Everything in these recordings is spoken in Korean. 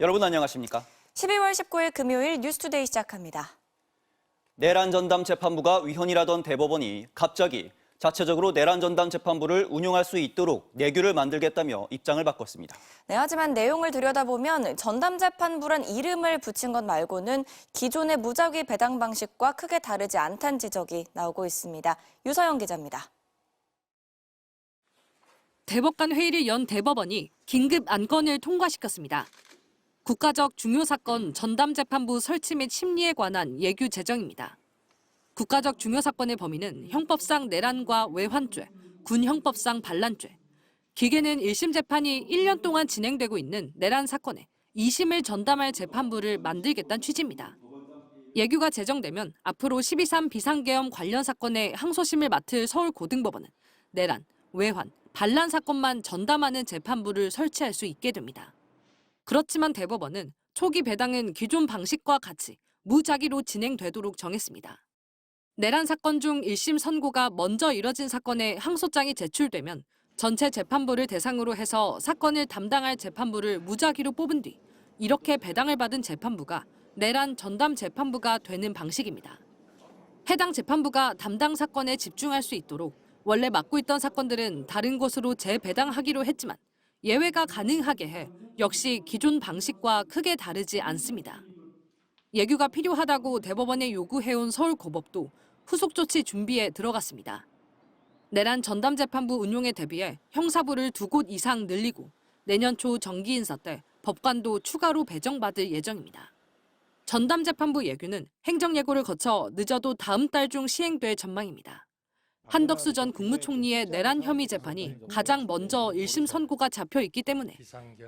여러분 안녕하십니까? 12월 19일 금요일 뉴스투데이 시작합니다. 내란 전담 재판부가 위헌이라던 대법원이 갑자기 자체적으로 내란 전담 재판부를 운용할 수 있도록 내규를 만들겠다며 입장을 바꿨습니다. 네, 하지만 내용을 들여다보면 전담 재판부란 이름을 붙인 것 말고는 기존의 무작위 배당 방식과 크게 다르지 않다는 지적이 나오고 있습니다. 유서영 기자입니다. 대법관 회의를 연 대법원이 긴급 안건을 통과시켰습니다. 국가적 중요 사건 전담 재판부 설치 및 심리에 관한 예규 제정입니다. 국가적 중요 사건의 범위는 형법상 내란과 외환죄, 군 형법상 반란죄, 기계는 1심 재판이 1년 동안 진행되고 있는 내란 사건에 2심을 전담할 재판부를 만들겠다는 취지입니다. 예규가 제정되면 앞으로 12.3 비상계엄 관련 사건의 항소심을 맡을 서울고등법원은 내란, 외환, 반란 사건만 전담하는 재판부를 설치할 수 있게 됩니다. 그렇지만 대법원은 초기 배당은 기존 방식과 같이 무작위로 진행되도록 정했습니다. 내란 사건 중 1심 선고가 먼저 이뤄진 사건에 항소장이 제출되면 전체 재판부를 대상으로 해서 사건을 담당할 재판부를 무작위로 뽑은 뒤 이렇게 배당을 받은 재판부가 내란 전담 재판부가 되는 방식입니다. 해당 재판부가 담당 사건에 집중할 수 있도록 원래 맡고 있던 사건들은 다른 곳으로 재배당하기로 했지만 예외가 가능하게 해 역시 기존 방식과 크게 다르지 않습니다. 예규가 필요하다고 대법원에 요구해온 서울고법도 후속 조치 준비에 들어갔습니다. 내란 전담 재판부 운용에 대비해 형사부를 2곳 이상 늘리고 내년 초 정기 인사 때 법관도 추가로 배정받을 예정입니다. 전담 재판부 예규는 행정예고를 거쳐 늦어도 다음 달 중 시행될 전망입니다. 한덕수 전 국무총리의 내란 혐의 재판이 가장 먼저 1심 선고가 잡혀 있기 때문에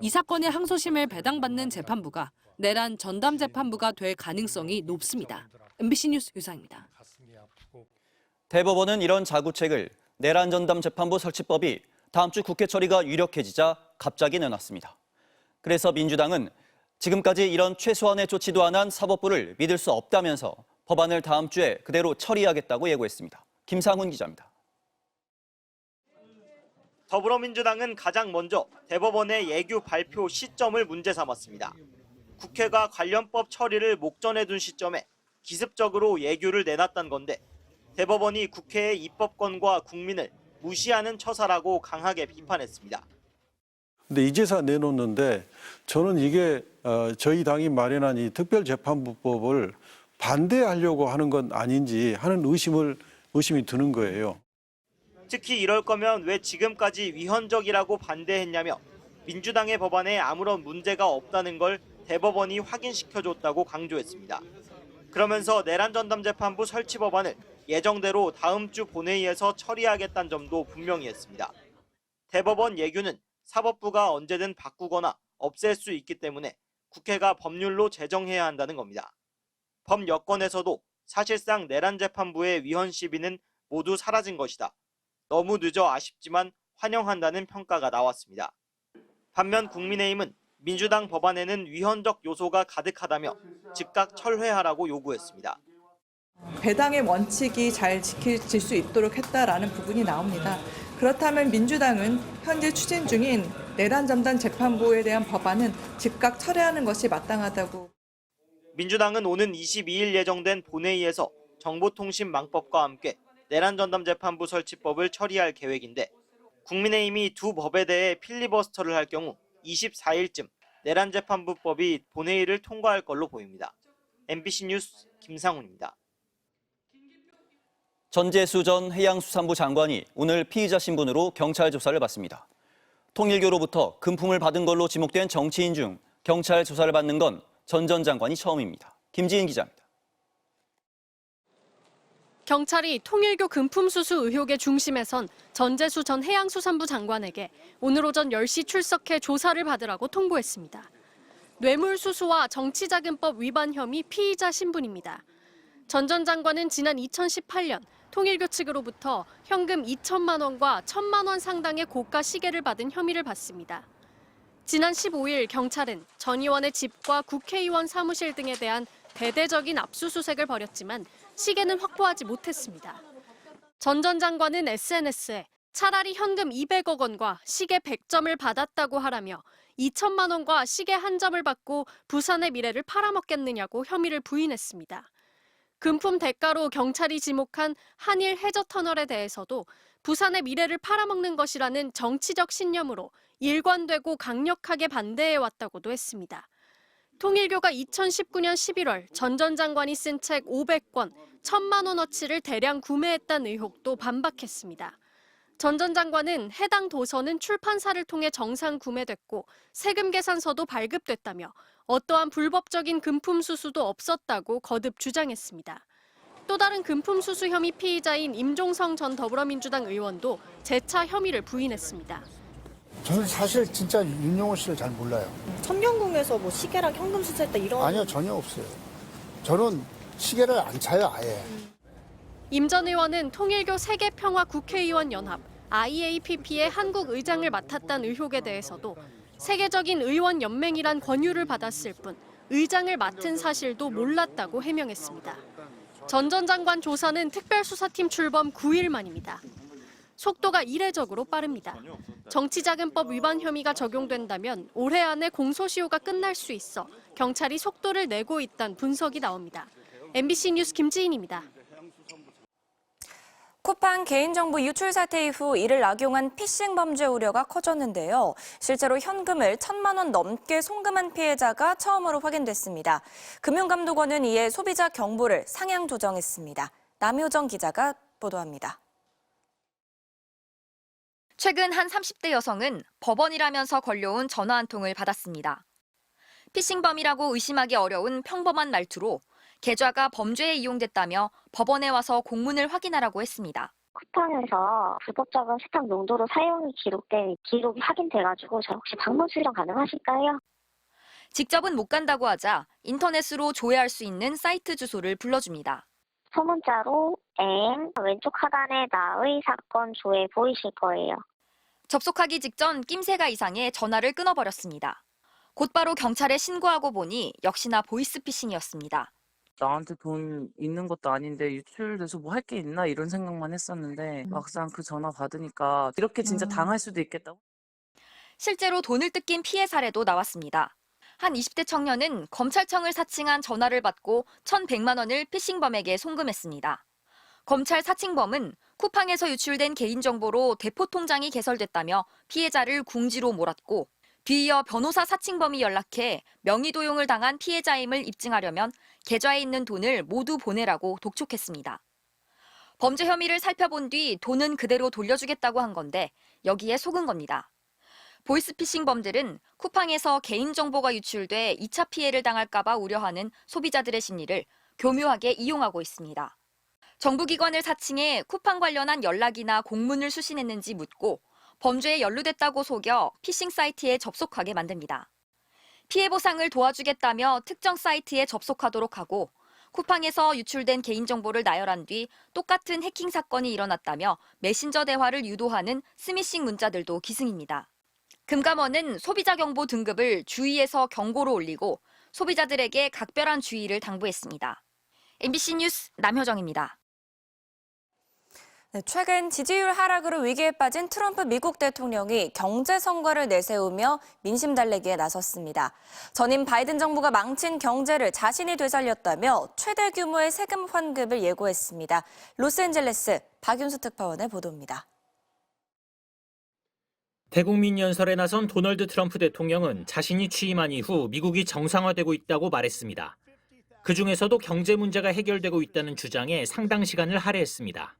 이 사건의 항소심을 배당받는 재판부가 내란 전담 재판부가 될 가능성이 높습니다. MBC 뉴스 유상입니다. 대법원은 이런 자구책을 내란 전담 재판부 설치법이 다음 주 국회 처리가 유력해지자 갑자기 내놨습니다. 그래서 민주당은 지금까지 이런 최소한의 조치도 안 한 사법부를 믿을 수 없다면서 법안을 다음 주에 그대로 처리하겠다고 예고했습니다. 김상훈 기자입니다. 더불어민주당은 가장 먼저 대법원의 예규 발표 시점을 문제 삼았습니다. 국회가 관련법 처리를 목전에 둔 시점에 기습적으로 예규를 내놨다는 건데 대법원이 국회의 입법권과 국민을 무시하는 처사라고 강하게 비판했습니다. 근데 이제서 내놓는데 저는 이게 저희 당이 마련한 이 특별재판부법을 반대하려고 하는 건 아닌지 하는 의심이 드는 거예요. 특히 이럴 거면 왜 지금까지 위헌적이라고 반대했냐며 민주당의 법안에 아무런 문제가 없다는 걸 대법원이 확인시켜줬다고 강조했습니다. 그러면서 내란 전담 재판부 설치 법안을 예정대로 다음 주 본회의에서 처리하겠다는 점도 분명히 했습니다. 대법원 예규는 사법부가 언제든 바꾸거나 없앨 수 있기 때문에 국회가 법률로 제정해야 한다는 겁니다. 법여건에서도 사실상 내란 재판부의 위헌 시비는 모두 사라진 것이다. 너무 늦어 아쉽지만 환영한다는 평가가 나왔습니다. 반면 국민의힘은 민주당 법안에는 위헌적 요소가 가득하다며 즉각 철회하라고 요구했습니다. 배당의 원칙이 잘 지켜질 수 있도록 했다라는 부분이 나옵니다. 그렇다면 민주당은 현재 추진 중인 내란 전담 재판부에 대한 법안은 즉각 철회하는 것이 마땅하다고. 민주당은 오는 22일 예정된 본회의에서 정보통신망법과 함께 내란 전담 재판부 설치법을 처리할 계획인데 국민의힘이 두 법에 대해 필리버스터를 할 경우 24일쯤 내란 재판부법이 본회의를 통과할 걸로 보입니다. MBC 뉴스 김상훈입니다. 전재수 전 해양수산부 장관이 오늘 피의자 신분으로 경찰 조사를 받습니다. 통일교로부터 금품을 받은 걸로 지목된 정치인 중 경찰 조사를 받는 건 전 장관이 처음입니다. 김지인 기자입니다. 경찰이 통일교 금품 수수 의혹의 중심에 선 전재수 전 해양수산부 장관에게 오늘 오전 10시 출석해 조사를 받으라고 통보했습니다. 뇌물수수와 정치자금법 위반 혐의 피의자 신분입니다. 전 장관은 지난 2018년 통일교 측으로부터 현금 2천만 원과 1,000만 원 상당의 고가 시계를 받은 혐의를 받습니다. 지난 15일 경찰은 전 의원의 집과 국회의원 사무실 등에 대한 대대적인 압수수색을 벌였지만 시계는 확보하지 못했습니다. 전 장관은 SNS에 차라리 현금 200억 원과 시계 100점을 받았다고 하라며 2천만 원과 시계 한 점을 받고 부산의 미래를 팔아먹겠느냐고 혐의를 부인했습니다. 금품 대가로 경찰이 지목한 한일 해저터널에 대해서도 부산의 미래를 팔아먹는 것이라는 정치적 신념으로 일관되고 강력하게 반대해왔다고도 했습니다. 통일교가 2019년 11월 전 전 장관이 쓴 책 500권, 1,000만 원어치를 대량 구매했다는 의혹도 반박했습니다. 전 전 장관은 해당 도서는 출판사를 통해 정상 구매됐고 세금 계산서도 발급됐다며 어떠한 불법적인 금품 수수도 없었다고 거듭 주장했습니다. 또 다른 금품 수수 혐의 피의자인 임종성 전 더불어민주당 의원도 재차 혐의를 부인했습니다. 저는 사실 진짜 윤용호 씨를 잘 몰라요. 청년궁에서 뭐 시계랑 현금 수수했다 이런. 아니요, 전혀 없어요. 저는 시계를 안 차요, 아예. 임 전 의원은 통일교 세계평화 국회의원 연합 IAPP의 한국 의장을 맡았다는 의혹에 대해서도 세계적인 의원 연맹이란 권유를 받았을 뿐 의장을 맡은 사실도 몰랐다고 해명했습니다. 전 전 장관 조사는 특별수사팀 출범 9일 만입니다. 속도가 이례적으로 빠릅니다. 정치자금법 위반 혐의가 적용된다면 올해 안에 공소시효가 끝날 수 있어 경찰이 속도를 내고 있다는 분석이 나옵니다. MBC 뉴스 김지인입니다. 쿠팡 개인정보 유출 사태 이후 이를 악용한 피싱 범죄 우려가 커졌는데요. 실제로 현금을 1,000만 원 넘게 송금한 피해자가 처음으로 확인됐습니다. 금융감독원은 이에 소비자 경보를 상향 조정했습니다. 남효정 기자가 보도합니다. 최근 한 30대 여성은 법원이라면서 걸려온 전화 한 통을 받았습니다. 피싱범이라고 의심하기 어려운 평범한 말투로 계좌가 범죄에 이용됐다며 법원에 와서 공문을 확인하라고 했습니다. 쿠팡에서 불법적인 세탁 용도로 사용이 기록된 기록이 확인돼가지고 저 혹시 방문 수령 가능하실까요? 직접은 못 간다고 하자 인터넷으로 조회할 수 있는 사이트 주소를 불러줍니다. 소문자로 M 왼쪽 하단에 나의 사건 조회 보이실 거예요. 접속하기 직전 낌새가 이상해 전화를 끊어버렸습니다. 곧바로 경찰에 신고하고 보니 역시나 보이스피싱이었습니다. 나한테 돈 있는 것도 아닌데 유출돼서 뭐 할 게 있나 이런 생각만 했었는데 막상 그 전화 받으니까 이렇게 진짜 당할 수도 있겠다고. 실제로 돈을 뜯긴 피해 사례도 나왔습니다. 한 20대 청년은 검찰청을 사칭한 전화를 받고 1,100만 원을 피싱범에게 송금했습니다. 검찰 사칭범은 쿠팡에서 유출된 개인정보로 대포통장이 개설됐다며 피해자를 궁지로 몰았고 뒤이어 변호사 사칭범이 연락해 명의도용을 당한 피해자임을 입증하려면 계좌에 있는 돈을 모두 보내라고 독촉했습니다. 범죄 혐의를 살펴본 뒤 돈은 그대로 돌려주겠다고 한 건데 여기에 속은 겁니다. 보이스피싱범들은 쿠팡에서 개인정보가 유출돼 2차 피해를 당할까 봐 우려하는 소비자들의 심리를 교묘하게 이용하고 있습니다. 정부기관을 사칭해 쿠팡 관련한 연락이나 공문을 수신했는지 묻고 범죄에 연루됐다고 속여 피싱 사이트에 접속하게 만듭니다. 피해 보상을 도와주겠다며 특정 사이트에 접속하도록 하고 쿠팡에서 유출된 개인정보를 나열한 뒤 똑같은 해킹 사건이 일어났다며 메신저 대화를 유도하는 스미싱 문자들도 기승입니다. 금감원은 소비자 경보 등급을 주의에서 경고로 올리고 소비자들에게 각별한 주의를 당부했습니다. MBC 뉴스 남효정입니다. 네, 최근 지지율 하락으로 위기에 빠진 트럼프 미국 대통령이 경제 성과를 내세우며 민심 달래기에 나섰습니다. 전임 바이든 정부가 망친 경제를 자신이 되살렸다며 최대 규모의 세금 환급을 예고했습니다. 로스앤젤레스 박윤수 특파원의 보도입니다. 대국민 연설에 나선 도널드 트럼프 대통령은 자신이 취임한 이후 미국이 정상화되고 있다고 말했습니다. 그중에서도 경제 문제가 해결되고 있다는 주장에 상당 시간을 할애했습니다.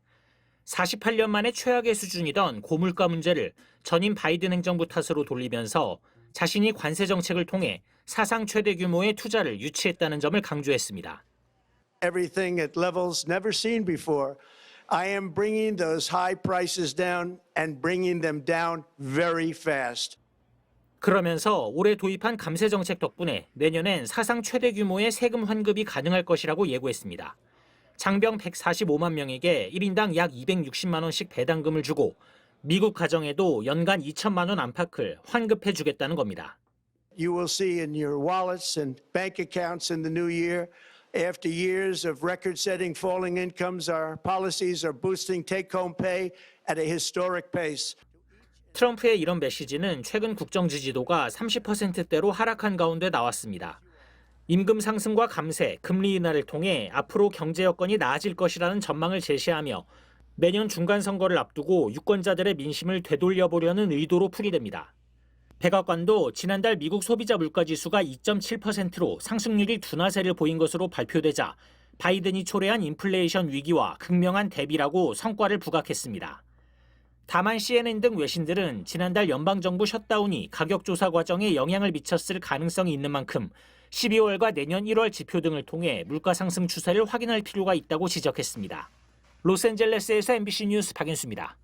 48년 만에 최악의 수준이던 고물가 문제를 전임 바이든 행정부 탓으로 돌리면서 자신이 관세 정책을 통해 사상 최대 규모의 투자를 유치했다는 점을 강조했습니다. Everything at levels never seen before. I am bringing those high prices down and bringing them down very fast. 그러면서 올해 도입한 감세 정책 덕분에 내년엔 사상 최대 규모의 세금 환급이 가능할 것이라고 예고했습니다. 장병 145만 명에게 1인당 약 260만 원씩 배당금을 주고 미국 가정에도 연간 2천만 원 안팎을 환급해 주겠다는 겁니다. You will see in your wallets and bank accounts in the new year, after years of record-setting falling incomes, our policies are boosting take-home pay at a historic pace. 트럼프의 이런 메시지는 최근 국정 지지도가 30%대로 하락한 가운데 나왔습니다. 임금 상승과 감세, 금리 인하를 통해 앞으로 경제 여건이 나아질 것이라는 전망을 제시하며 내년 중간 선거를 앞두고 유권자들의 민심을 되돌려보려는 의도로 풀이됩니다. 백악관도 지난달 미국 소비자 물가지수가 2.7%로 상승률이 둔화세를 보인 것으로 발표되자 바이든이 초래한 인플레이션 위기와 극명한 대비라고 성과를 부각했습니다. 다만 CNN 등 외신들은 지난달 연방정부 셧다운이 가격 조사 과정에 영향을 미쳤을 가능성이 있는 만큼 12월과 내년 1월 지표 등을 통해 물가 상승 추세를 확인할 필요가 있다고 지적했습니다. 로스앤젤레스에서 MBC 뉴스 박인수입니다.